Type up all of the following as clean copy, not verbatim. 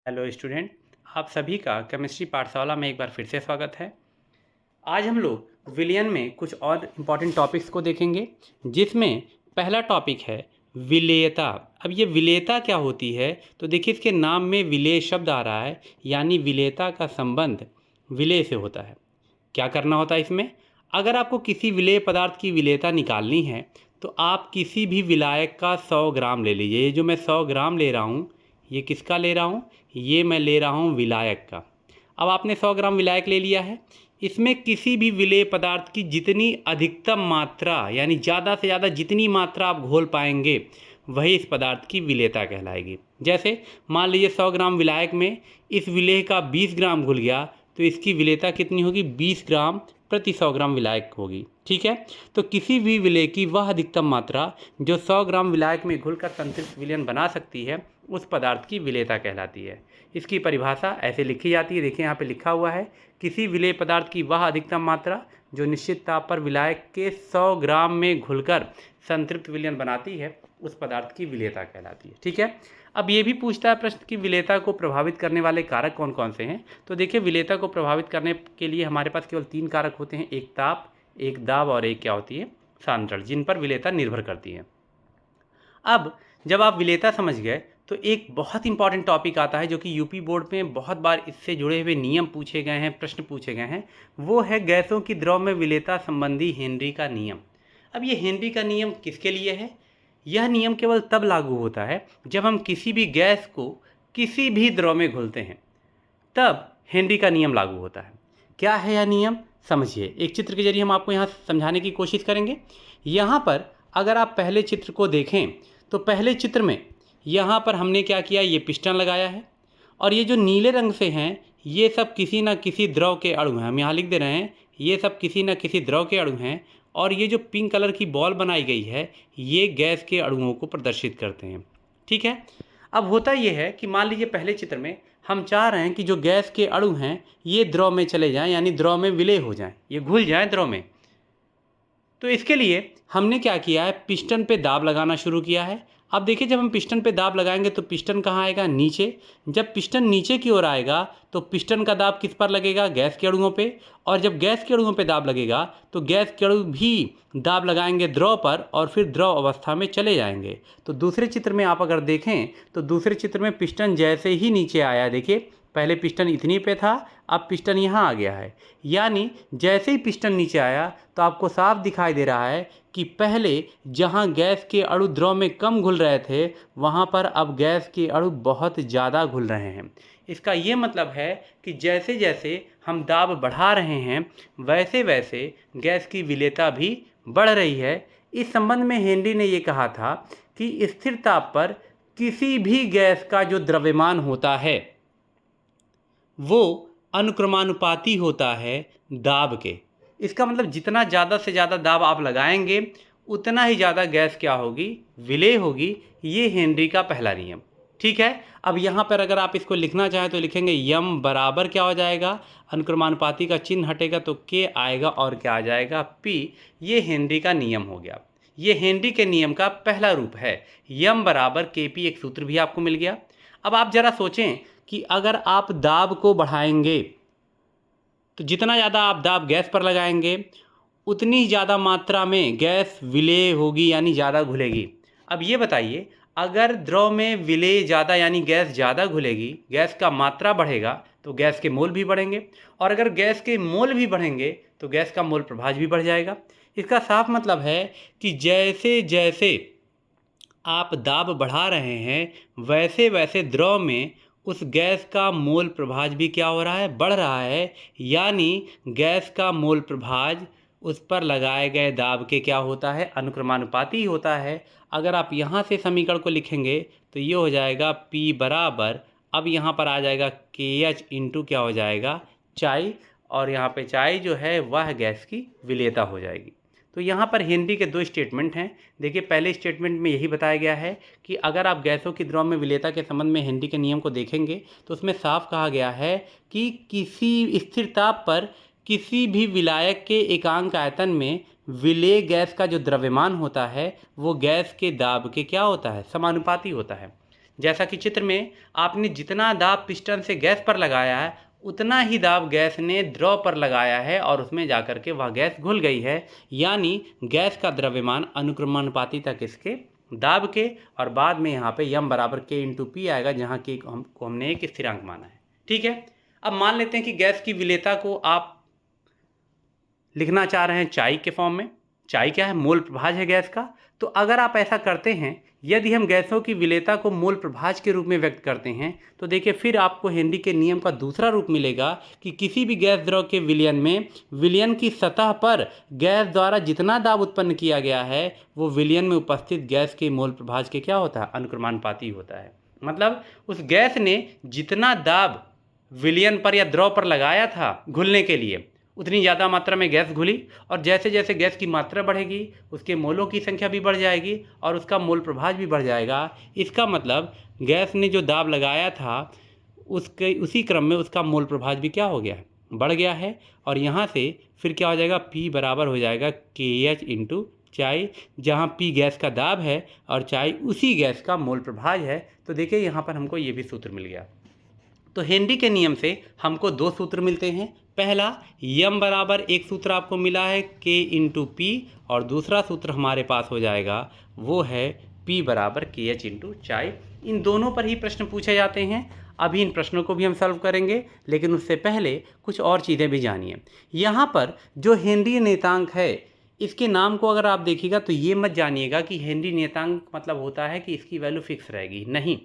Hello student, आप सभी का केमिस्ट्री पाठशाला में एक बार फिर से स्वागत है। आज हम लोग विलयन में कुछ और इम्पॉर्टेंट टॉपिक्स को देखेंगे, जिसमें पहला टॉपिक है विलेयता। अब ये विलेयता क्या होती है, तो देखिए इसके नाम में विलेय शब्द आ रहा है, यानी विलेयता का संबंध विलेय से होता है। क्या करना होता है इसमें? अगर आपको किसी विलेय पदार्थ की विलेयता निकालनी है तो आप किसी भी विलायक का 100 ग्राम ले लीजिए। ये जो मैं 100 ग्राम ले रहा हूँ, ये किसका ले रहा हूँ? ये मैं ले रहा हूँ विलायक का। अब आपने 100 ग्राम विलायक ले लिया है, इसमें किसी भी विलेय पदार्थ की जितनी अधिकतम मात्रा, यानी ज़्यादा से ज़्यादा जितनी मात्रा आप घोल पाएंगे, वही इस पदार्थ की विलेयता कहलाएगी। जैसे मान लीजिए 100 ग्राम विलायक में इस विलेय का 20 ग्राम घुल गया, तो इसकी विलेयता कितनी होगी? 20 ग्राम प्रति 100 ग्राम विलायक होगी। ठीक है, तो किसी भी विलेय की वह अधिकतम मात्रा जो 100 ग्राम विलायक में घुलकर संतृप्त विलयन बना सकती है, उस पदार्थ की विलेयता कहलाती है। इसकी परिभाषा ऐसे लिखी जाती है, देखिए यहाँ पे लिखा हुआ है, किसी विलेय पदार्थ की वह अधिकतम मात्रा जो निश्चित ताप पर विलायक के 100 ग्राम में घुलकर संतृप्त विलयन बनाती है, उस पदार्थ की विलेयता कहलाती है। ठीक है, अब ये भी पूछता है प्रश्न कि विलेयता को प्रभावित करने वाले कारक कौन कौन से हैं। तो देखिए, विलेयता को प्रभावित करने के लिए हमारे पास केवल 3 कारक होते हैं, एक ताप, एक दाब और एक क्या होती है? सांद्रण, जिन पर विलेयता निर्भर करती है। अब जब आप विलेयता समझ गए तो एक बहुत इंपॉर्टेंट टॉपिक आता है, जो कि यूपी बोर्ड में बहुत बार इससे जुड़े हुए नियम पूछे गए हैं, प्रश्न पूछे गए हैं। वो है गैसों की द्रव में विलेयता संबंधी हेनरी का नियम। अब ये हेनरी का नियम किसके लिए है? यह नियम केवल तब लागू होता है जब हम किसी भी गैस को किसी भी द्रव में घोलते हैं, तब हेनरी का नियम लागू होता है। क्या है यह नियम? समझिए, एक चित्र के जरिए हम आपको यहाँ समझाने की कोशिश करेंगे। यहाँ पर अगर आप पहले चित्र को देखें तो पहले चित्र में यहाँ पर हमने क्या किया, ये पिस्टन लगाया है, और ये जो नीले रंग से हैं ये सब किसी न किसी द्रव के अणु हैं। हम यहाँ लिख दे रहे हैं, ये सब किसी न किसी द्रव के अणु हैं, और ये जो पिंक कलर की बॉल बनाई गई है, ये गैस के अणुओं को प्रदर्शित करते हैं। ठीक है, अब होता ये है कि मान लीजिए पहले चित्र में हम चाह रहे हैं कि जो गैस के अणु हैं ये द्रव में चले जाएं, यानी द्रव में विलय हो जाएं, ये घुल जाएं द्रव में। तो इसके लिए हमने क्या किया है, पिस्टन पे दाब लगाना शुरू किया है। अब देखिए, जब हम पिस्टन पे दाब लगाएंगे तो पिस्टन कहाँ आएगा? नीचे। जब पिस्टन नीचे की ओर आएगा तो पिस्टन का दाब किस पर लगेगा? गैस के अणुओं पे। और जब गैस के अणुओं पे दाब लगेगा तो गैस के अणु भी दाब लगाएंगे द्रव पर, और फिर द्रव अवस्था में चले जाएंगे। तो दूसरे चित्र में आप अगर देखें तो दूसरे चित्र में पिस्टन जैसे ही नीचे आया, देखिए पहले पिस्टन इतनी पे था, अब पिस्टन यहाँ आ गया है। यानी जैसे ही पिस्टन नीचे आया तो आपको साफ दिखाई दे रहा है कि पहले जहाँ गैस के अणु द्रव में कम घुल रहे थे, वहाँ पर अब गैस के अणु बहुत ज़्यादा घुल रहे हैं। इसका ये मतलब है कि जैसे जैसे हम दाब बढ़ा रहे हैं, वैसे वैसे गैस की विलेयता भी बढ़ रही है। इस संबंध में हेनरी ने ये कहा था कि स्थिर ताप पर किसी भी गैस का जो द्रव्यमान होता है वो अनुक्रमानुपाती होता है दाब के। इसका मतलब जितना ज़्यादा से ज़्यादा दाब आप लगाएंगे, उतना ही ज़्यादा गैस क्या होगी? विलेय होगी। ये हेनरी का पहला नियम। ठीक है, अब यहाँ पर अगर आप इसको लिखना चाहें तो लिखेंगे यम बराबर क्या हो जाएगा? अनुक्रमानुपाती का चिन्ह हटेगा तो के आएगा, और क्या आ जाएगा? पी। ये हेनरी का नियम हो गया। ये हेनरी के नियम का पहला रूप है। यम बराबर के पी, एक सूत्र भी आपको मिल गया। अब आप ज़रा सोचें कि अगर आप दाब को बढ़ाएंगे तो जितना ज़्यादा आप दाब गैस पर लगाएंगे, उतनी ज़्यादा मात्रा में गैस विलेय होगी, यानी ज़्यादा घुलेगी। अब ये बताइए, अगर द्रव में विलेय ज़्यादा यानी गैस ज़्यादा घुलेगी, गैस का मात्रा बढ़ेगा तो गैस के मोल भी बढ़ेंगे, और अगर गैस के मोल भी बढ़ेंगे तो गैस का मोल प्रभाज भी बढ़ जाएगा। इसका साफ मतलब है कि जैसे जैसे आप दाब बढ़ा रहे हैं, वैसे वैसे द्रव में उस गैस का मोल प्रभाज भी क्या हो रहा है? बढ़ रहा है। यानी गैस का मोल प्रभाज उस पर लगाए गए दाब के क्या होता है? अनुक्रमानुपाती होता है। अगर आप यहाँ से समीकरण को लिखेंगे तो ये हो जाएगा P बराबर, अब यहाँ पर आ जाएगा KH इंटू क्या हो जाएगा? चाई, और यहाँ पे चाई जो है वह गैस की विलेयता हो जाएगी। तो यहाँ पर हेनरी के 2 स्टेटमेंट हैं। देखिए, पहले स्टेटमेंट में यही बताया गया है कि अगर आप गैसों की द्रव में विलेयता के संबंध में हेनरी के नियम को देखेंगे तो उसमें साफ कहा गया है कि किसी स्थिर ताप पर किसी भी विलायक के एकांक आयतन में विलेय गैस का जो द्रव्यमान होता है वो गैस के दाब के क्या होता है? समानुपाती होता है। जैसा कि चित्र में आपने जितना दाब पिस्टन से गैस पर लगाया है उतना ही दाब गैस ने द्रव पर लगाया है और उसमें जाकर के वह गैस घुल गई है, यानी गैस का द्रव्यमान अनुक्रमानुपाती तक इसके दाब के, और बाद में यहाँ पे यम बराबर के इंटू पी आएगा, जहाँ के हमने एक स्थिरांक माना है। ठीक है, अब मान लेते हैं कि गैस की विलेयता को आप लिखना चाह रहे हैं चाई के फॉर्म में। चाई क्या है? मोल प्रभाज है गैस का। तो अगर आप ऐसा करते हैं, यदि हम गैसों की विलेयता को मोल प्रभाज के रूप में व्यक्त करते हैं, तो देखिए फिर आपको हेनरी के नियम का दूसरा रूप मिलेगा कि किसी भी गैस द्रव के विलयन में विलयन की सतह पर गैस द्वारा जितना दाब उत्पन्न किया गया है वो विलयन में उपस्थित गैस के मोल प्रभाज के क्या होता है? अनुक्रमानुपाती होता है। मतलब उस गैस ने जितना दाब विलयन पर या द्रव पर लगाया था घुलने के लिए, उतनी ज़्यादा मात्रा में गैस घुली, और जैसे जैसे गैस की मात्रा बढ़ेगी उसके मोलों की संख्या भी बढ़ जाएगी और उसका मोल प्रभाज भी बढ़ जाएगा। इसका मतलब गैस ने जो दाब लगाया था उसके उसी क्रम में उसका मोल प्रभाज भी क्या हो गया है? बढ़ गया है। और यहाँ से फिर क्या हो जाएगा? P बराबर हो जाएगा KH इंटू चाई, जहाँ P गैस का दाब है और चाई उसी गैस का मोल प्रभाज है। तो देखिए यहाँ पर हमको ये भी सूत्र मिल गया। तो हेनरी के नियम से हमको दो सूत्र मिलते हैं। पहला, यम बराबर एक सूत्र आपको मिला है K इंटू पी, और दूसरा सूत्र हमारे पास हो जाएगा वो है P बराबर KH इंटू चाई। इन दोनों पर ही प्रश्न पूछे जाते हैं। अभी इन प्रश्नों को भी हम सॉल्व करेंगे, लेकिन उससे पहले कुछ और चीज़ें भी जानिए। यहाँ पर जो हेनरी नियतांक है, इसके नाम को अगर आप देखिएगा तो ये मत जानिएगा कि हेनरी नियतांक मतलब होता है कि इसकी वैल्यू फिक्स रहेगी। नहीं,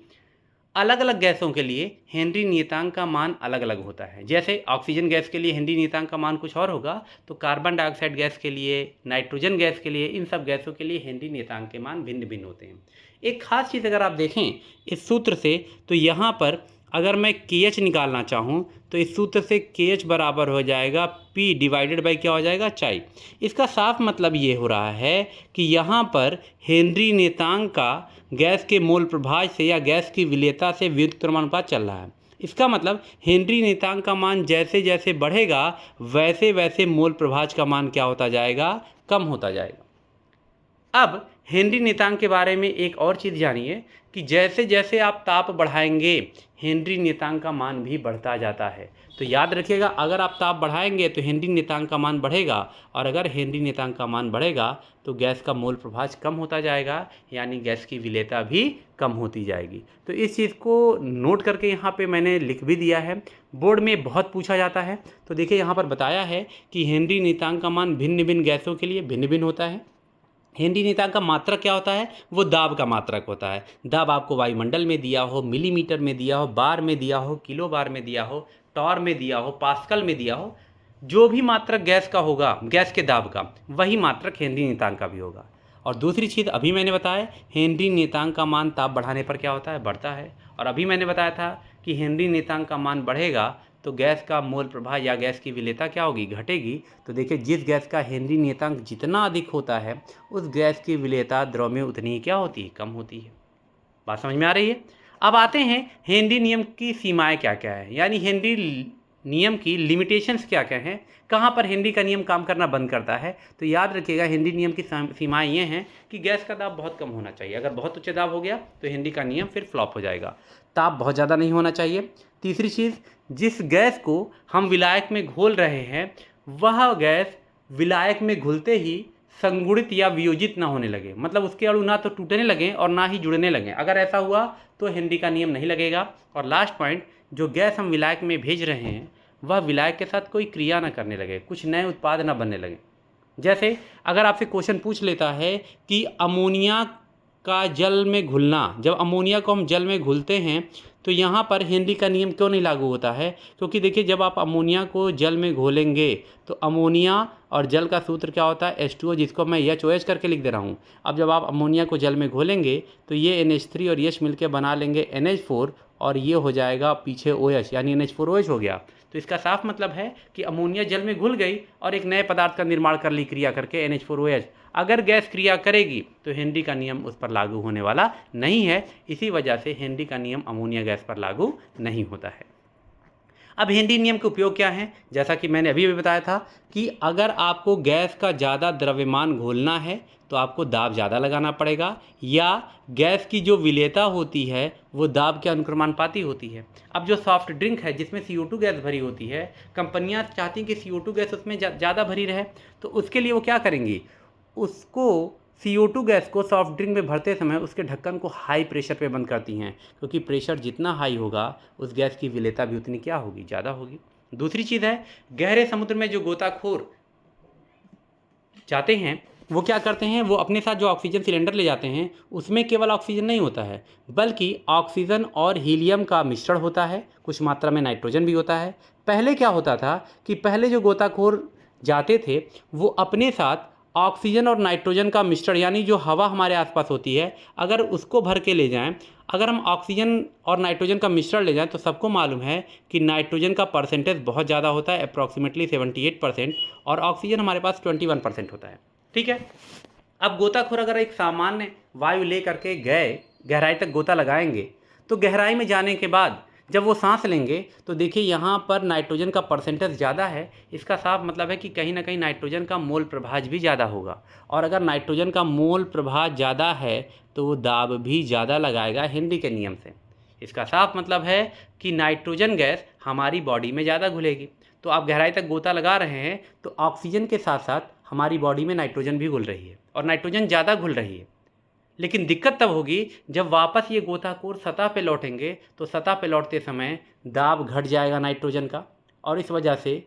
अलग अलग गैसों के लिए हेनरी नियतांक का मान अलग अलग होता है। जैसे ऑक्सीजन गैस के लिए हेनरी नियतांक का मान कुछ और होगा, तो कार्बन डाइऑक्साइड गैस के लिए, नाइट्रोजन गैस के लिए, इन सब गैसों के लिए हेनरी नियतांक के मान भिन्न भिन्न होते हैं। एक खास चीज़ अगर आप देखें इस सूत्र से, तो यहाँ पर अगर मैं KH निकालना चाहूँ तो इस सूत्र से KH बराबर हो जाएगा P डिवाइडेड बाई क्या हो जाएगा? चाई। इसका साफ मतलब ये हो रहा है कि यहाँ पर हेनरी नियतांक का गैस के मोल प्रभाज से या गैस की विलेयता से व्युत्क्रमानुपात चल रहा है। इसका मतलब हेनरी नियतांक का मान जैसे जैसे बढ़ेगा वैसे वैसे मोल प्रभाज का मान क्या होता जाएगा? कम होता जाएगा। अब हेनरी नियतांक के बारे में एक और चीज़ जानिए कि जैसे जैसे आप ताप बढ़ाएंगे हेनरी नियतांक का मान भी बढ़ता जाता है। तो याद रखिएगा, अगर आप ताप बढ़ाएंगे तो हेनरी नियतांक का मान बढ़ेगा, और अगर हेनरी नियतांक का मान बढ़ेगा तो गैस का मोल प्रभाज कम होता जाएगा, यानी गैस की विलेयता भी कम होती जाएगी। तो इस चीज़ को नोट करके यहाँ पे मैंने लिख भी दिया है, बोर्ड में बहुत पूछा जाता है। तो देखिए यहाँ पर बताया है कि हेनरी नियतांक का मान भिन्न भिन्न गैसों के लिए भिन्न भिन्न होता है। हेनरी नियतांक का मात्रक क्या होता है? वो दाब का मात्रक होता है। दाब आपको वायुमंडल में दिया हो, मिलीमीटर में दिया हो, बार में दिया हो, किलो बार में दिया हो, टॉर में दिया हो, पास्कल में दिया हो, जो भी मात्रक गैस का होगा, गैस के दाब का, वही मात्रक हेनरी नियतांक का भी होगा। और दूसरी चीज़ अभी मैंने बताया, हेनरी नियतांक का मान ताप बढ़ाने पर क्या होता है? बढ़ता है। और अभी मैंने बताया था कि हेनरी नियतांक का मान बढ़ेगा तो गैस का मोल प्रभाज या गैस की विलेयता क्या होगी? घटेगी। तो देखिए जिस गैस का हेनरी नियतांक जितना अधिक होता है उस गैस की विलेयता द्रव में उतनी ही क्या होती है? कम होती है। बात समझ में आ रही है? अब आते हैं हेनरी नियम की सीमाएं क्या क्या है, यानी हेनरी नियम की लिमिटेशंस क्या क्या हैं, कहाँ पर हेनरी का नियम काम करना बंद करता है। तो याद रखिएगा हेनरी नियम की सीमाएं ये हैं कि गैस का दाब बहुत कम होना चाहिए। अगर बहुत उच्च दाब हो गया तो हेनरी का नियम फिर फ्लॉप हो जाएगा। ताप बहुत ज़्यादा नहीं होना चाहिए। तीसरी चीज़, जिस गैस को हम विलायक में घोल रहे हैं वह गैस विलायक में घुलते ही संगुणित या वियोजित ना होने लगे, मतलब उसके अणु ना तो टूटने लगें और ना ही जुड़ने लगें। अगर ऐसा हुआ तो हेनरी का नियम नहीं लगेगा। और लास्ट पॉइंट, जो गैस हम विलायक में भेज रहे हैं वह विलायक के साथ कोई क्रिया ना करने लगे, कुछ नए उत्पाद ना बनने लगे। जैसे अगर आपसे क्वेश्चन पूछ लेता है कि अमोनिया का जल में घुलना, जब अमोनिया को हम जल में घुलते हैं तो यहाँ पर हेनरी का नियम क्यों नहीं लागू होता है? क्योंकि देखिए जब आप अमोनिया को जल में घोलेंगे तो अमोनिया और जल का सूत्र क्या होता है? H2O, जिसको मैं HOH करके लिख दे रहा हूँ। अब जब आप अमोनिया को जल में घोलेंगे तो ये NH3 और H मिलकर बना लेंगे NH4, और ये हो जाएगा पीछे OH, यानी NH4OH हो गया। तो इसका साफ मतलब है कि अमोनिया जल में घुल गई और एक नए पदार्थ का निर्माण कर ली क्रिया करके, NH4OH। अगर गैस क्रिया करेगी तो हेनरी का नियम उस पर लागू होने वाला नहीं है। इसी वजह से हेनरी का नियम अमोनिया गैस पर लागू नहीं होता है। अब हेनरी नियम के उपयोग क्या हैं? जैसा कि मैंने अभी भी बताया था कि अगर आपको गैस का ज़्यादा द्रव्यमान घोलना है तो आपको दाब ज़्यादा लगाना पड़ेगा, या गैस की जो विलेयता होती है वो दाब के अनुक्रमानुपाती होती है। अब जो सॉफ्ट ड्रिंक है जिसमें CO2 गैस भरी होती है, कंपनियां चाहती हैं कि CO2 गैस उसमें ज़्यादा भरी रहे, तो उसके लिए वो क्या करेंगी, उसको CO2 गैस को सॉफ्ट ड्रिंक में भरते समय उसके ढक्कन को हाई प्रेशर पे बंद करती हैं, क्योंकि प्रेशर जितना हाई होगा उस गैस की विलेयता भी उतनी क्या होगी, ज़्यादा होगी। दूसरी चीज़ है, गहरे समुद्र में जो गोताखोर जाते हैं वो क्या करते हैं, वो अपने साथ जो ऑक्सीजन सिलेंडर ले जाते हैं उसमें केवल ऑक्सीजन नहीं होता है बल्कि ऑक्सीजन और हीलियम का मिश्रण होता है, कुछ मात्रा में नाइट्रोजन भी होता है। पहले क्या होता था कि पहले जो गोताखोर जाते थे वो अपने साथ ऑक्सीजन और नाइट्रोजन का मिश्रण, यानी जो हवा हमारे आसपास होती है अगर उसको भर के ले जाएं, अगर हम ऑक्सीजन और नाइट्रोजन का मिश्रण ले जाएं तो सबको मालूम है कि नाइट्रोजन का परसेंटेज बहुत ज़्यादा होता है, अप्रॉक्सीमेटली 78%, और ऑक्सीजन हमारे पास 21% होता है। ठीक है। अब गोताखोर अगर एक सामान्य वायु ले करके गए, गहराई तक गोता लगाएंगे, तो गहराई में जाने के बाद जब वो सांस लेंगे तो देखिए यहाँ पर नाइट्रोजन का परसेंटेज ज़्यादा है। इसका साफ मतलब है कि कहीं ना कहीं नाइट्रोजन का मोल प्रभाज भी ज़्यादा होगा, और अगर नाइट्रोजन का मोल प्रभाज ज़्यादा है तो वो दाब भी ज़्यादा लगाएगा हेनरी के नियम से। इसका साफ मतलब है कि नाइट्रोजन गैस हमारी बॉडी में ज़्यादा घुलेगी। तो आप गहराई तक गोता लगा रहे हैं तो ऑक्सीजन के साथ साथ हमारी बॉडी में नाइट्रोजन भी घुल रही है और नाइट्रोजन ज़्यादा घुल रही है। लेकिन दिक्कत तब होगी जब वापस ये गोताखोर सतह पे लौटेंगे, तो सतह पे लौटते समय दाब घट जाएगा नाइट्रोजन का, और इस वजह से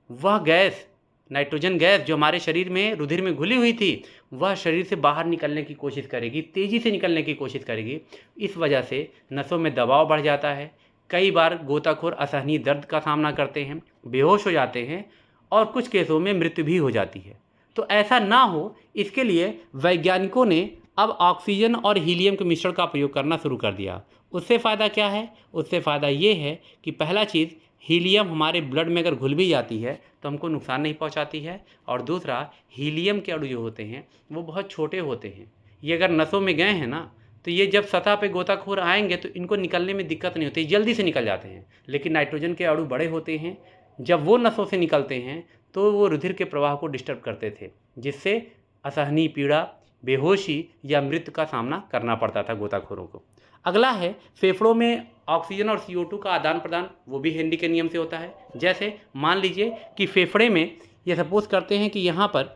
वह गैस, नाइट्रोजन गैस जो हमारे शरीर में रुधिर में घुली हुई थी, वह शरीर से बाहर निकलने की कोशिश करेगी, तेज़ी से निकलने की कोशिश करेगी। इस वजह से नसों में दबाव बढ़ जाता है। कई बार गोताखोर असहनीय दर्द का सामना करते हैं, बेहोश हो जाते हैं, और कुछ केसों में मृत्यु भी हो जाती है। तो ऐसा ना हो, इसके लिए वैज्ञानिकों ने अब ऑक्सीजन और हीलियम के मिश्रण का प्रयोग करना शुरू कर दिया। उससे फ़ायदा क्या है? उससे फ़ायदा ये है कि पहला चीज़, हीलियम हमारे ब्लड में अगर घुल भी जाती है तो हमको नुकसान नहीं पहुंचाती है, और दूसरा, हीलियम के अणु जो होते हैं वो बहुत छोटे होते हैं। ये अगर नसों में गए हैं ना, तो ये जब सतह पे गोताखोर आएंगे तो इनको निकलने में दिक्कत नहीं होती, जल्दी से निकल जाते हैं। लेकिन नाइट्रोजन के अणु बड़े होते हैं, जब वो नसों से निकलते हैं तो वो रुधिर के प्रवाह को डिस्टर्ब करते थे, जिससे असहनीय पीड़ा, बेहोशी या मृत्यु का सामना करना पड़ता था गोताखोरों को। अगला है, फेफड़ों में ऑक्सीजन और CO2 का आदान प्रदान, वो भी हेनरी के नियम से होता है। जैसे मान लीजिए कि फेफड़े में, ये सपोज करते हैं कि यहाँ पर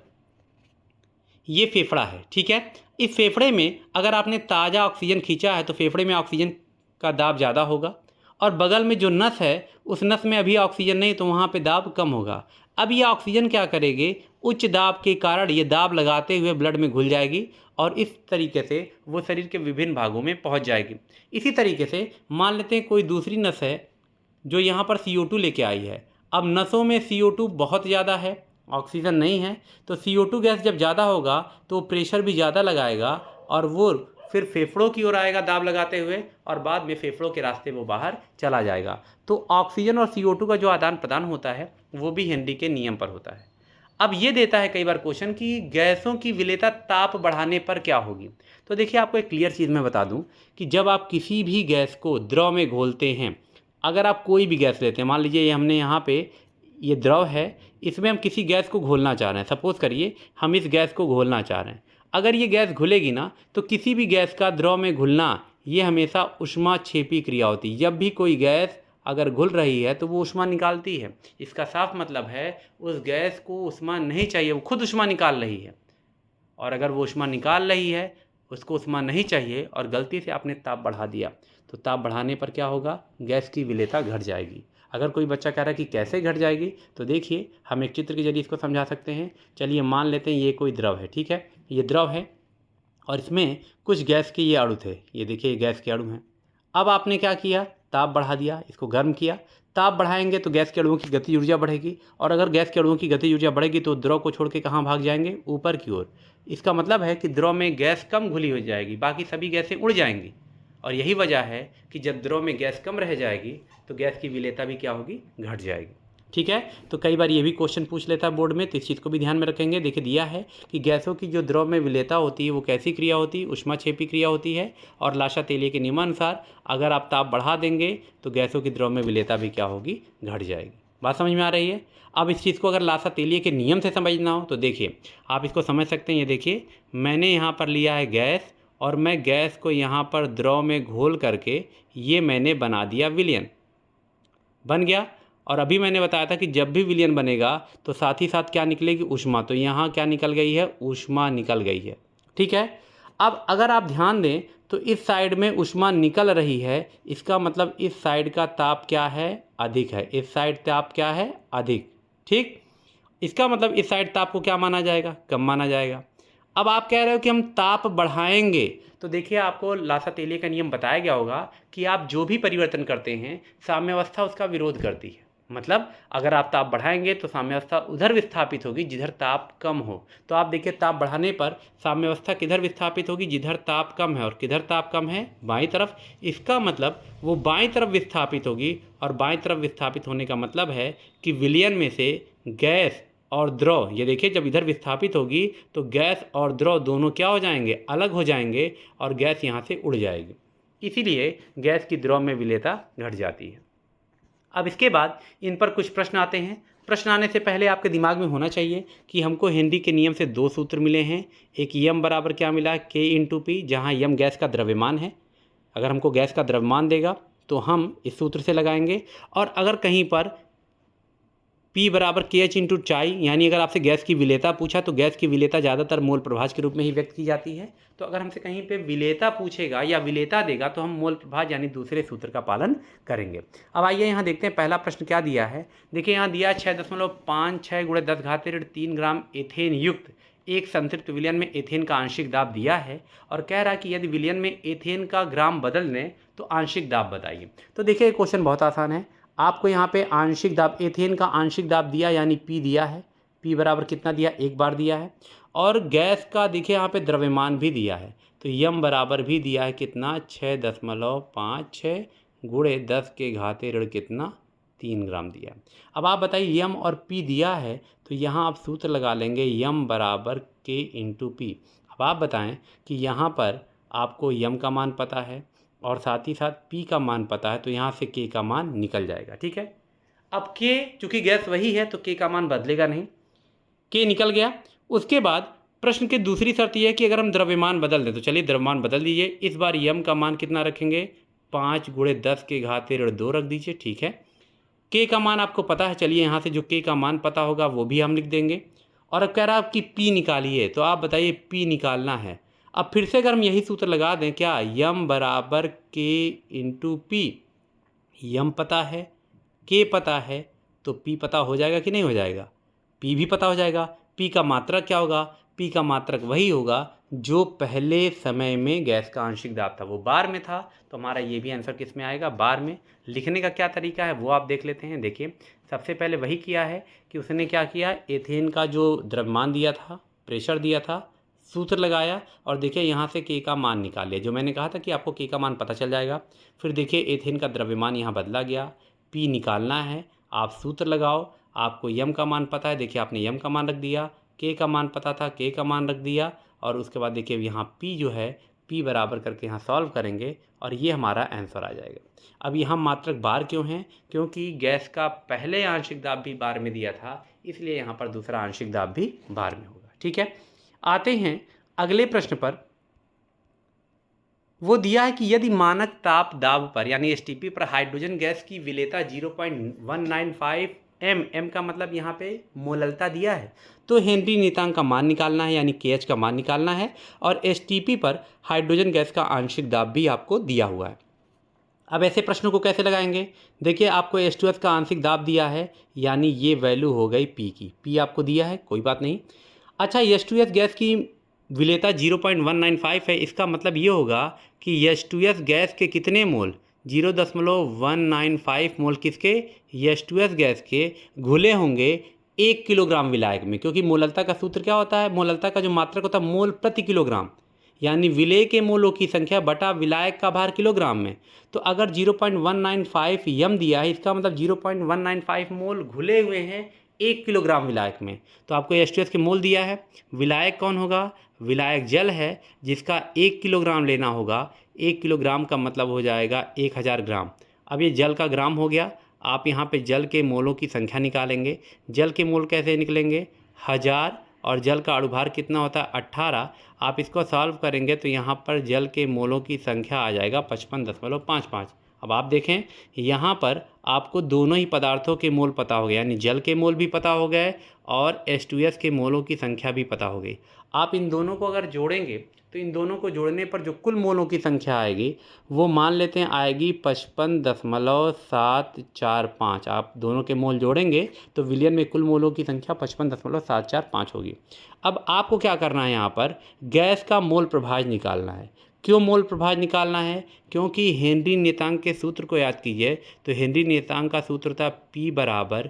ये फेफड़ा है, ठीक है। इस फेफड़े में अगर आपने ताज़ा ऑक्सीजन खींचा है तो फेफड़े में ऑक्सीजन का दाब ज़्यादा होगा, और बगल में जो नस है उस नस में अभी ऑक्सीजन नहीं, तो वहाँ पे दाब कम होगा। अब ये ऑक्सीजन क्या करेगी, उच्च दाब के कारण ये दाब लगाते हुए ब्लड में घुल जाएगी, और इस तरीके से वो शरीर के विभिन्न भागों में पहुँच जाएगी। इसी तरीके से मान लेते हैं कोई दूसरी नस है जो यहाँ पर CO2 लेके आई है। अब नसों में CO2 बहुत ज़्यादा है, ऑक्सीजन नहीं है, तो CO2 गैस जब ज़्यादा होगा तो प्रेशर भी ज़्यादा लगाएगा, और वो फिर फेफड़ों की ओर आएगा दाब लगाते हुए, और बाद में फेफड़ों के रास्ते वो बाहर चला जाएगा। तो ऑक्सीजन और CO2 का जो आदान प्रदान होता है वो भी हेनरी के नियम पर होता है। अब ये देता है कई बार क्वेश्चन कि गैसों की विलेयता ताप बढ़ाने पर क्या होगी। तो देखिए, आपको एक क्लियर चीज़ मैं बता दूं कि जब आप किसी भी गैस को द्रव में घोलते हैं, अगर आप कोई भी गैस लेते हैं, मान लीजिए हमने यहाँ पे ये द्रव है, इसमें हम किसी गैस को घोलना चाह रहे हैं, सपोज़ करिए हम इस गैस को घोलना चाह रहे हैं। अगर ये गैस घुलेगी ना, तो किसी भी गैस का द्रव में घुलना ये हमेशा ऊष्माक्षेपी क्रिया होती है। जब भी कोई गैस अगर घुल रही है तो वो ऊष्मा निकालती है। इसका साफ मतलब है उस गैस को ऊष्मा नहीं चाहिए, वो खुद ऊष्मा निकाल रही है। और अगर वो ऊष्मा निकाल रही है, उसको ऊष्मा नहीं चाहिए और गलती से आपने ताप बढ़ा दिया, तो ताप बढ़ाने पर क्या होगा, गैस की विलेयता घट जाएगी। अगर कोई बच्चा कह रहा है कि कैसे घट जाएगी, तो देखिए हम एक चित्र के जरिए इसको समझा सकते हैं। चलिए मान लेते हैं ये कोई द्रव है, ठीक है, ये द्रव है और इसमें कुछ गैस के ये अणु थे, ये देखिए ये गैस के अणु हैं। अब आपने क्या किया, ताप बढ़ा दिया, इसको गर्म किया। ताप बढ़ाएंगे तो गैस के अणुओं की गति ऊर्जा बढ़ेगी, और अगर गैस के अणुओं की गति ऊर्जा बढ़ेगी तो द्रव को छोड़ के कहाँ भाग जाएंगे, ऊपर की ओर। इसका मतलब है कि द्रव में गैस कम घुली हो जाएगी, बाकी सभी गैसें उड़ जाएंगी। और यही वजह है कि जब द्रव में गैस कम रह जाएगी तो गैस की विलेयता भी क्या होगी, घट जाएगी। ठीक है। तो कई बार ये भी क्वेश्चन पूछ लेता है बोर्ड में, तो इस चीज़ को भी ध्यान में रखेंगे। देखिए दिया है कि गैसों की जो द्रव में विलेयता होती है वो कैसी क्रिया होती है, ऊष्माक्षेपी क्रिया होती है। और लाशा तेलिए के नियमानुसार अगर आप ताप बढ़ा देंगे तो गैसों की द्रव में विलेयता भी क्या होगी, घट जाएगी। बात समझ में आ रही है। अब इस चीज़ को अगर लाशा तेलिए के नियम से समझना हो तो देखिए आप इसको समझ सकते हैं। ये देखिए मैंने यहाँ पर लिया है गैस और मैं गैस को यहाँ पर द्रव में घोल करके ये मैंने बना दिया विलयन, बन गया। और अभी मैंने बताया था कि जब भी विलयन बनेगा तो साथ ही साथ क्या निकलेगी, ऊष्मा। तो यहाँ क्या निकल गई है, ऊष्मा निकल गई है। ठीक है। अब अगर आप ध्यान दें तो इस साइड में ऊष्मा निकल रही है, इसका मतलब इस साइड का ताप क्या है, अधिक है। इस साइड ताप क्या है, अधिक। ठीक। इसका मतलब इस साइड ताप को क्या माना जाएगा, कम माना जाएगा। अब आप कह रहे हो कि हम ताप बढ़ाएंगे, तो देखिए आपको लाशा तेलिए का नियम बताया गया होगा कि आप जो भी परिवर्तन करते हैं साम्यावस्था उसका विरोध करती है। मतलब अगर आप ताप बढ़ाएंगे तो साम्यावस्था उधर विस्थापित होगी जिधर ताप कम हो। तो आप देखिए ताप बढ़ाने पर साम्यावस्था किधर विस्थापित होगी, जिधर ताप कम है। और किधर ताप कम है, बाईं तरफ। इसका मतलब वो बाईं तरफ विस्थापित होगी। और बाईं तरफ विस्थापित होने का मतलब है कि विलयन में से गैस और द्रव, ये देखिए जब इधर विस्थापित होगी तो गैस और द्रव दोनों क्या हो जाएंगे, अलग हो जाएंगे और गैस यहाँ से उड़ जाएगी। इसीलिए गैस की द्रव में विलेयता घट जाती है। अब इसके बाद इन पर कुछ प्रश्न आते हैं। प्रश्न आने से पहले आपके दिमाग में होना चाहिए कि हमको हेनरी के नियम से दो सूत्र मिले हैं। एक यम बराबर क्या मिला, के इंटू पी, जहाँ यम गैस का द्रव्यमान है। अगर हमको गैस का द्रव्यमान देगा तो हम इस सूत्र से लगाएंगे। और अगर कहीं पर P बराबर के एच इंटू चाई, यानी अगर आपसे गैस की विलेयता पूछा तो गैस की विलेयता ज़्यादातर मोल प्रभाज के रूप में ही व्यक्त की जाती है। तो अगर हमसे कहीं पे विलेयता पूछेगा या विलेयता देगा तो हम मोल प्रभाज यानी दूसरे सूत्र का पालन करेंगे। अब आइए यहाँ देखते हैं पहला प्रश्न क्या दिया है। देखिए यहाँ दिया 6.56 गुणे 10⁻³ ग्राम एथेन युक्त एक संतृप्त विलयन में एथेन का आंशिक दाब दिया है और कह रहा है कि यदि विलयन में एथेन का ग्राम बदल दें तो आंशिक दाब बताइए। तो देखिए क्वेश्चन बहुत आसान है। आपको यहाँ पे आंशिक दाब, एथेन का आंशिक दाब दिया यानी P दिया है। P बराबर कितना दिया, एक बार दिया है। और गैस का देखिए यहाँ पे द्रव्यमान भी दिया है। तो यम बराबर भी दिया है कितना, 6.56 गुणे 10⁻³ कितना, 3 ग्राम दिया है। अब आप बताइए यम और P दिया है तो यहाँ आप सूत्र लगा लेंगे यम बराबर के इंटू पी। अब आप बताएं कि यहाँ पर आपको यम का मान पता है और साथ ही साथ P का मान पता है, तो यहाँ से K का मान निकल जाएगा। ठीक है। अब K चूँकि गैस वही है तो K का मान बदलेगा नहीं, K निकल गया। उसके बाद प्रश्न की दूसरी शर्त यह है कि अगर हम द्रव्यमान बदल दें, तो चलिए द्रव्यमान बदल दीजिए। इस बार यम का मान कितना रखेंगे, 5 गुणे 10⁻² रख दीजिए। ठीक है। K का मान आपको पता है, चलिए यहाँ से जो K का मान पता होगा वो भी हम लिख देंगे। और अब कह रहा है कि P निकालिए, तो आप बताइए P निकालना है। अब फिर से अगर हम यही सूत्र लगा दें, क्या, यम बराबर के इंटू पी। यम पता है, के पता है, तो पी पता हो जाएगा कि नहीं हो जाएगा, पी भी पता हो जाएगा। पी का मात्रक क्या होगा, पी का मात्रक वही होगा जो पहले समय में गैस का आंशिक दाब था वो बार में था। तो हमारा ये भी आंसर किस में आएगा, बार में। लिखने का क्या तरीका है वो आप देख लेते हैं। देखिए सबसे पहले वही किया है कि उसने क्या किया, एथेन का जो द्रव्यमान दिया था, प्रेशर दिया था, सूत्र लगाया और देखिए यहाँ से K का मान निकाल लिया। जो मैंने कहा था कि आपको K का मान पता चल जाएगा। फिर देखिए एथेन का द्रव्यमान यहाँ बदला गया, P निकालना है, आप सूत्र लगाओ। आपको यम का मान पता है, देखिए आपने यम का मान रख दिया, K का मान पता था, K का मान रख दिया। और उसके बाद देखिए यहाँ P जो है, P बराबर करके यहाँ सॉल्व करेंगे और ये हमारा आंसर आ जाएगा। अब यहाँ मात्रक बार क्यों है, क्योंकि गैस का पहले आंशिक दाब भी बार में दिया था, इसलिए यहाँ पर दूसरा आंशिक दाब भी बार में होगा। ठीक है। आते हैं अगले प्रश्न पर। वो दिया है कि यदि मानक ताप दाब पर यानी एसटीपी पर हाइड्रोजन गैस की विलेयता 0.195 m का मतलब यहाँ पे मोललता दिया है, तो हेनरी नीयतांक का मान निकालना है यानी KH का मान निकालना है। और एसटीपी पर हाइड्रोजन गैस का आंशिक दाब भी आपको दिया हुआ है। अब ऐसे प्रश्नों को कैसे लगाएंगे, देखिए आपको H2S का आंशिक दाब दिया है यानी ये वैल्यू हो गई P की, P आपको दिया है, कोई बात नहीं। अच्छा, H2S गैस की विलेयता 0.195 है, इसका मतलब ये होगा कि H2S गैस के कितने मोल, 0.195 मोल किसके, H2S गैस के घुले होंगे 1 किलोग्राम विलायक में। क्योंकि मोललता का सूत्र क्या होता है, मोललता का जो मात्रक होता है मोल प्रति किलोग्राम, यानी विलेय के मोलों की संख्या बटा विलायक का भार किलोग्राम में। तो अगर 0.195 यम दिया है, इसका मतलब 0.195 मोल घुले हुए हैं 1 किलोग्राम विलायक में। तो आपको H2S के मोल दिया है। विलायक कौन होगा? विलायक जल है जिसका 1 किलोग्राम लेना होगा। 1 किलोग्राम का मतलब हो जाएगा 1000 ग्राम। अब ये जल का ग्राम हो गया। आप यहाँ पे जल के मोलों की संख्या निकालेंगे। जल के मोल कैसे निकलेंगे? 1000 और जल का अणुभार कितना होता है? 18। आप इसको सॉल्व करेंगे तो यहाँ पर जल के मोलों की संख्या आ जाएगा 55.55। अब आप देखें यहाँ पर आपको दोनों ही पदार्थों के मोल पता हो गए, यानी जल के मोल भी पता हो गए और H2S के मोलों की संख्या भी पता हो गई। आप इन दोनों को अगर जोड़ेंगे तो इन दोनों को जोड़ने पर जो कुल मोलों की संख्या आएगी वो मान लेते हैं आएगी 55.745। आप दोनों के मोल जोड़ेंगे तो विलियन में कुल मोलों की संख्या 55.745 होगी। अब आपको क्या करना है? यहाँ पर गैस का मोल प्रभाज निकालना है। क्यों मोल प्रभाज निकालना है? क्योंकि हेनरी नियतांक के सूत्र को याद कीजिए। तो हेनरी नियतांक का सूत्र था P बराबर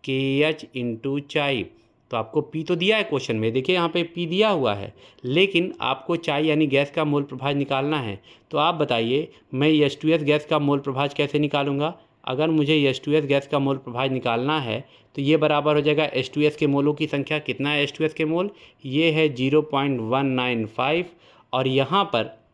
KH इंटू चाई। तो आपको P तो दिया है क्वेश्चन में, देखिए यहाँ पे P दिया हुआ है, लेकिन आपको चाई यानी गैस का मोल प्रभाज निकालना है। तो आप बताइए मैं H2S गैस का मोल प्रभाज कैसे निकालूंगा? अगर मुझे H2S गैस का मोल प्रभाज निकालना है तो ये बराबर हो जाएगा H2S के मोलों की संख्या। कितना है H2S के मोल? ये है 0.195 और यहाँ पर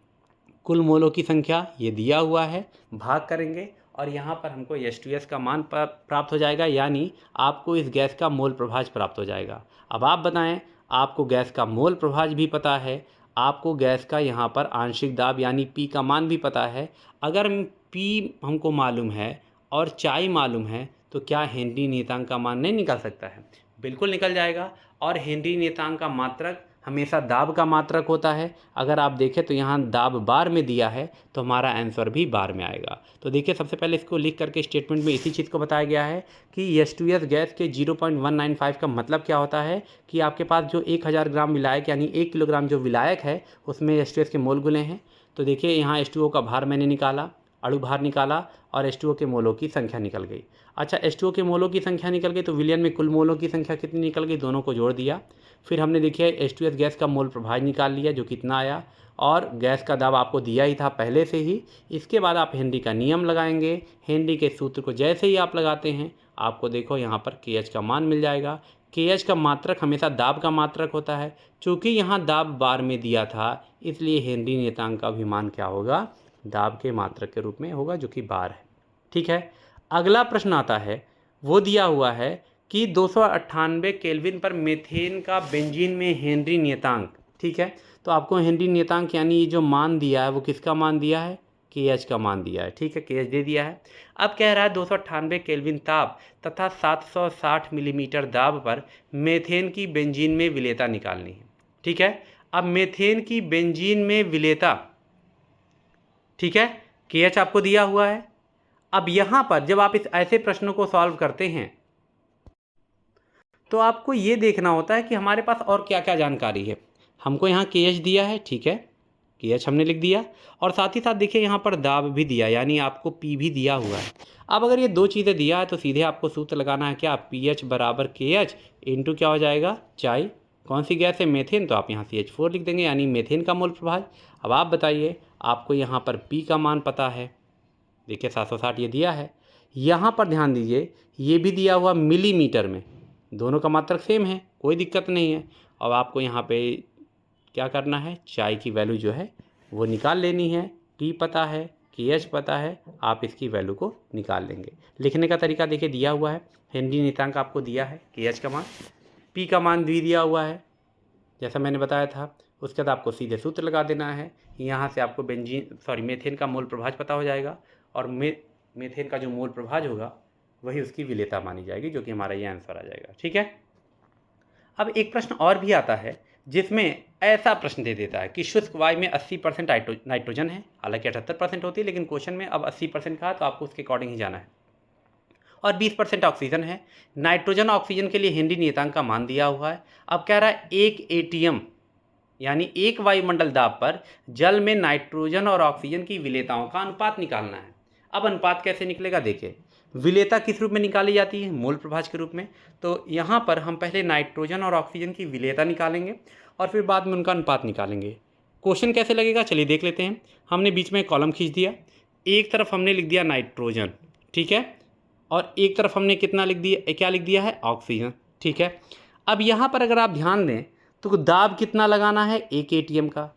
कुल मोलों की संख्या ये दिया हुआ है, भाग करेंगे और यहाँ पर हमको H2S का मान प्राप्त हो जाएगा, यानी आपको इस गैस का मोल प्रभाज प्राप्त हो जाएगा। अब आप बताएं, आपको गैस का मोल प्रभाज भी पता है, आपको गैस का यहाँ पर आंशिक दाब यानी P का मान भी पता है। अगर P हमको मालूम है और चाई मालूम है तो क्या हेनरी नियतांक का मान नहीं निकल सकता है? बिल्कुल निकल जाएगा। और हेनरी नियतांक का मात्रक हमेशा दाब का मात्रक होता है। अगर आप देखें तो यहाँ दाब बार में दिया है तो हमारा आंसर भी बार में आएगा। तो देखिए सबसे पहले इसको लिख करके स्टेटमेंट में इसी चीज़ को बताया गया है कि H2S गैस के 0.195 का मतलब क्या होता है कि आपके पास जो 1000 ग्राम विलायक यानी 1 किलोग्राम जो विलायक है उसमें H2S के मोल गुले हैं। तो देखिए यहाँ H2O का भार मैंने निकाला, अणु भार निकाला और H2O के मोलों की संख्या निकल गई। अच्छा, H2O के मोलों की संख्या निकल गई तो विलियन में कुल मोलों की संख्या कितनी निकल गई? दोनों को जोड़ दिया। फिर हमने देखिए H2S गैस का मोल प्रभाज निकाल लिया जो कितना आया, और गैस का दाब आपको दिया ही था पहले से ही। इसके बाद आप हेनरी का नियम लगाएंगे। हेनरी के सूत्र को जैसे ही आप लगाते हैं आपको देखो यहाँ पर KH का मान मिल जाएगा। KH का मात्रक हमेशा दाब का मात्रक होता है। चूँकि यहाँ दाब बार में दिया था इसलिए हेनरी नियतांक का भी मान क्या होगा? दाब के मात्रक के रूप में होगा जो कि बार है। ठीक है, अगला प्रश्न आता है, वो दिया हुआ है कि 298 केल्विन पर मीथेन का बेंजीन में हेनरी नियतांक। ठीक है, तो आपको हेनरी नियतांक यानी ये जो मान दिया है वो किसका मान दिया है? KH का मान दिया है। ठीक है, KH दे दिया है। अब कह रहा है 298 केल्विन ताप तथा 760 मिलीमीटर दाब पर मीथेन की बेंजीन में विलेयता निकालनी है। ठीक है, अब मीथेन की बेंजीन में विलेयता, ठीक है, KH आपको दिया हुआ है। अब यहाँ पर जब आप इस ऐसे प्रश्नों को सॉल्व करते हैं तो आपको ये देखना होता है कि हमारे पास और क्या क्या जानकारी है। हमको यहाँ KH दिया है, ठीक है, KH हमने लिख दिया, और साथ ही साथ देखिए यहाँ पर दाब भी दिया, यानी आपको P भी दिया हुआ है। अब अगर ये दो चीज़ें दिया है तो सीधे आपको सूत्र लगाना है क्या? PH बराबर KH इंटू क्या हो जाएगा? चाई। कौन सी गैस है? मेथेन। तो आप यहाँ CH4 लिख देंगे, यानी मेथेन का मोल प्रभाज। अब आप बताइए, आपको यहाँ पर P का मान पता है, देखिए 760 ये दिया है। यहाँ पर ध्यान दीजिए ये भी दिया हुआ मिलीमीटर में, दोनों का मात्रक सेम है, कोई दिक्कत नहीं है। अब आपको यहाँ पे क्या करना है? चाई की वैल्यू जो है वो निकाल लेनी है। P पता है, KH पता है, आप इसकी वैल्यू को निकाल लेंगे। लिखने का तरीका देखिए दिया हुआ है, हेनरी नियतांक आपको दिया है, KH का मान, P का मान भी दिया हुआ है जैसा मैंने बताया था। उसके बाद आपको सीधे सूत्र लगा देना है। यहाँ से आपको मेथेन का मोल प्रभाज पता हो जाएगा, और मेथेन का जो मोल प्रभाज होगा वही उसकी विलेयता मानी जाएगी, जो कि हमारा ये आंसर आ जाएगा। ठीक है, अब एक प्रश्न और भी आता है जिसमें ऐसा प्रश्न दे देता है कि शुष्क वायु में 80% नाइट्रोजन है, हालांकि 78% होती है, लेकिन क्वेश्चन में अब 80% कहा तो आपको उसके अकॉर्डिंग ही जाना है, और 20% ऑक्सीजन है। नाइट्रोजन ऑक्सीजन के लिए हेनरी नियतांक का मान दिया हुआ है। अब कह रहा है 1 ATM यानी एक वायुमंडल दाब पर जल में नाइट्रोजन और ऑक्सीजन की विलेयताओं का अनुपात निकालना है। अब अनुपात कैसे निकलेगा? देखिए, विलेयता किस रूप में निकाली जाती है? मोल प्रभाज के रूप में। तो यहाँ पर हम पहले नाइट्रोजन और ऑक्सीजन की विलेयता निकालेंगे और फिर बाद में उनका अनुपात निकालेंगे। क्वेश्चन कैसे लगेगा चलिए देख लेते हैं। हमने बीच में कॉलम खींच दिया, एक तरफ हमने लिख दिया नाइट्रोजन, ठीक है, और एक तरफ हमने कितना लिख दिया, क्या लिख दिया है, ऑक्सीजन, ठीक है। अब यहाँ पर अगर आप ध्यान दें तो दाब कितना लगाना है, 1 ATM का।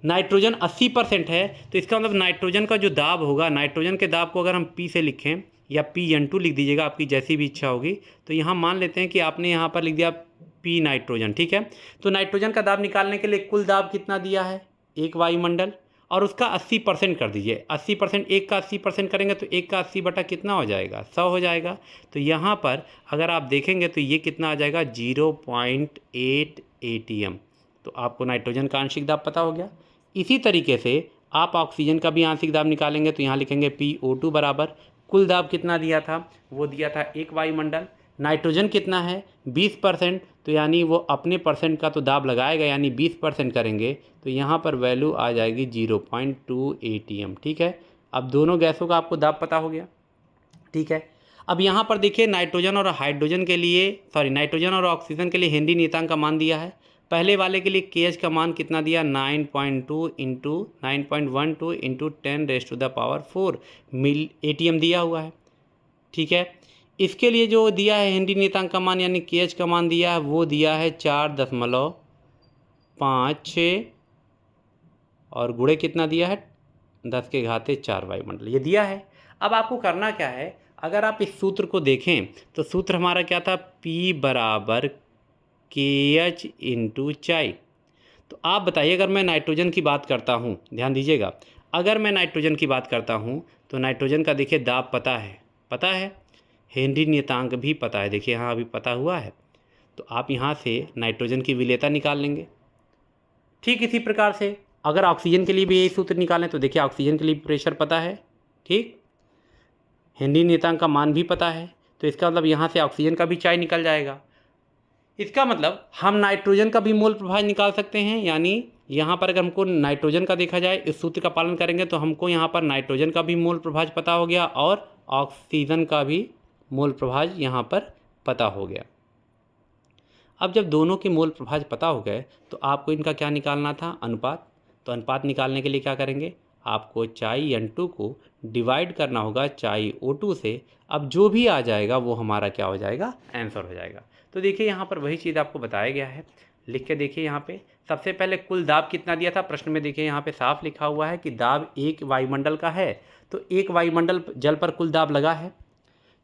नाइट्रोजन 80% है, तो इसका मतलब नाइट्रोजन का जो दाब होगा, नाइट्रोजन के दाब को अगर हम P से लिखें या PN2 लिख दीजिएगा, आपकी जैसी भी इच्छा होगी। तो यहाँ मान लेते हैं कि आपने यहाँ पर लिख दिया P नाइट्रोजन, ठीक है। तो नाइट्रोजन का दाब निकालने के लिए कुल दाब कितना दिया है, 1 वायुमंडल, और उसका 80% कर दीजिए। 80%, 1 का 80% करेंगे तो 1 का 80 बटा कितना हो जाएगा, 100 हो जाएगा। तो यहाँ पर अगर आप देखेंगे तो ये कितना आ जाएगा, 0.8 ATM। तो आपको नाइट्रोजन का आंशिक दाब पता हो गया। इसी तरीके से आप ऑक्सीजन का भी आंशिक दाब निकालेंगे तो यहाँ लिखेंगे PO2 बराबर, कुल दाब कितना दिया था, वो दिया था 1 वायुमंडल। नाइट्रोजन कितना है, 20%, तो यानी वो अपने परसेंट का तो दाब लगाएगा, यानी 20% करेंगे तो यहाँ पर वैल्यू आ जाएगी 0.2 ATM, ठीक है। अब दोनों गैसों का आपको दाब पता हो गया, ठीक है। अब यहाँ पर देखिए नाइट्रोजन और हाइड्रोजन के लिए, नाइट्रोजन और ऑक्सीजन के लिए हेनरी नियतांक का मान दिया है। पहले वाले के लिए KH का मान कितना दिया, 9.2 इंटू 9.12 इंटू 10⁻⁴ मिल ATM दिया हुआ है, ठीक है। इसके लिए जो दिया है हेनरी नियतांक का मान यानी KH का मान दिया है, वो दिया है 4.56 और गुणे कितना दिया है, 10⁻⁴ वायुमंडल, ये दिया है। अब आपको करना क्या है, अगर आप इस सूत्र को देखें तो सूत्र हमारा क्या था, P बराबर KH इंटू चाई। तो आप बताइए, अगर मैं नाइट्रोजन की बात करता हूँ, ध्यान दीजिएगा, अगर मैं नाइट्रोजन की बात करता हूँ तो नाइट्रोजन का देखिए दाब पता है, हेनरी नियतांक भी पता है, देखिए यहाँ अभी पता हुआ है। तो आप यहाँ से नाइट्रोजन की विलेयता निकाल लेंगे। ठीक इसी प्रकार से अगर ऑक्सीजन के लिए भी यही सूत्र निकालें तो देखिए ऑक्सीजन के लिए प्रेशर पता है, ठीक, हेनरी नियतांक का मान भी पता है, तो इसका मतलब यहाँ से ऑक्सीजन का भी चाई निकल जाएगा। इसका मतलब हम नाइट्रोजन का भी मोल प्रभाज निकाल सकते हैं, यानी यहाँ पर अगर हमको नाइट्रोजन का देखा जाए, इस सूत्र का पालन करेंगे तो हमको यहाँ पर नाइट्रोजन का भी मोल प्रभाज पता हो गया और ऑक्सीजन का भी मोल प्रभाज यहाँ पर पता हो गया। अब जब दोनों के मोल प्रभाज पता हो गए तो आपको इनका क्या निकालना था, अनुपात। तो अनुपात निकालने के लिए क्या करेंगे, आपको चाई N2 को डिवाइड करना होगा चाई O2 से। अब जो भी आ जाएगा वो हमारा क्या हो जाएगा, आंसर हो जाएगा। तो देखिए यहाँ पर वही चीज़ आपको बताया गया है, लिख के देखिए यहाँ पे। सबसे पहले कुल दाब कितना दिया था प्रश्न में, देखिए यहाँ पे साफ लिखा हुआ है कि दाब 1 वायुमंडल का है, तो 1 वायुमंडल जल पर कुल दाब लगा है।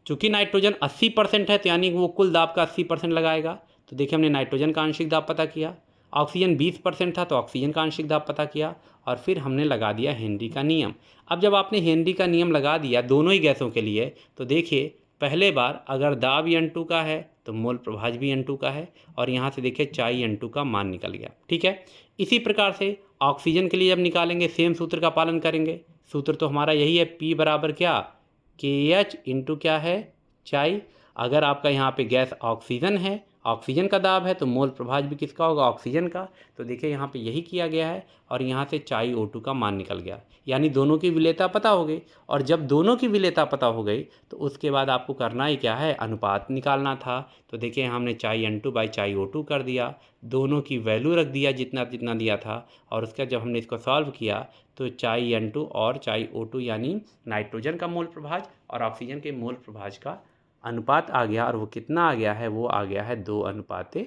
चूँकि नाइट्रोजन 80% है तो यानी वो कुल दाब का 80% लगाएगा। तो देखिए हमने नाइट्रोजन का आंशिक दाब पता किया, ऑक्सीजन 20% था तो ऑक्सीजन का आंशिक दाब पता किया, और फिर हमने लगा दिया हेनरी का नियम। अब जब आपने हेनरी का नियम लगा दिया दोनों ही गैसों के लिए, तो देखिए पहले बार अगर दाब N2 का है तो मोल प्रभाज भी N2 का है, और यहाँ से देखिए चाई N2 का मान निकल गया, ठीक है। इसी प्रकार से ऑक्सीजन के लिए जब निकालेंगे सेम सूत्र का पालन करेंगे। सूत्र तो हमारा यही है, P बराबर क्या, KH इंटू क्या है, चाई। अगर आपका यहाँ पे गैस ऑक्सीजन है, ऑक्सीजन का दाब है तो मोल प्रभाज भी किसका होगा, ऑक्सीजन का। तो देखिए यहाँ पे यही किया गया है, और यहाँ से चाई O2 का मान निकल गया, यानी दोनों की विलेयता पता हो गई। और जब दोनों की विलेयता पता हो गई तो उसके बाद आपको करना ही क्या है, अनुपात निकालना था। तो देखिए हमने चाई N2 बाई चाई O2 कर दिया, दोनों की वैल्यू रख दिया जितना जितना दिया था, और उसका जब हमने इसको सॉल्व किया तो चाई N2 और चाई O2 यानी नाइट्रोजन का मोल प्रभाज और ऑक्सीजन के मोल प्रभाज का अनुपात आ गया, और वो कितना आ गया है, वो आ गया है 2:1।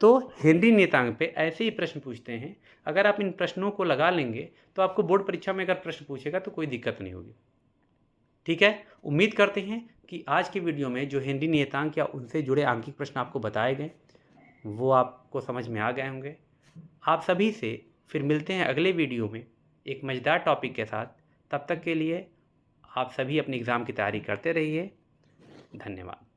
तो हेनरी नियतांक पे ऐसे ही प्रश्न पूछते हैं। अगर आप इन प्रश्नों को लगा लेंगे तो आपको बोर्ड परीक्षा में अगर प्रश्न पूछेगा तो कोई दिक्कत नहीं होगी, ठीक है। उम्मीद करते हैं कि आज की वीडियो में जो हेनरी नियतांक या उनसे जुड़े आंकिक प्रश्न आपको बताए गए वो आपको समझ में आ गए होंगे। आप सभी से फिर मिलते हैं अगले वीडियो में एक मज़ेदार टॉपिक के साथ। तब तक के लिए आप सभी अपने एग्ज़ाम की तैयारी करते रहिए। धन्यवाद।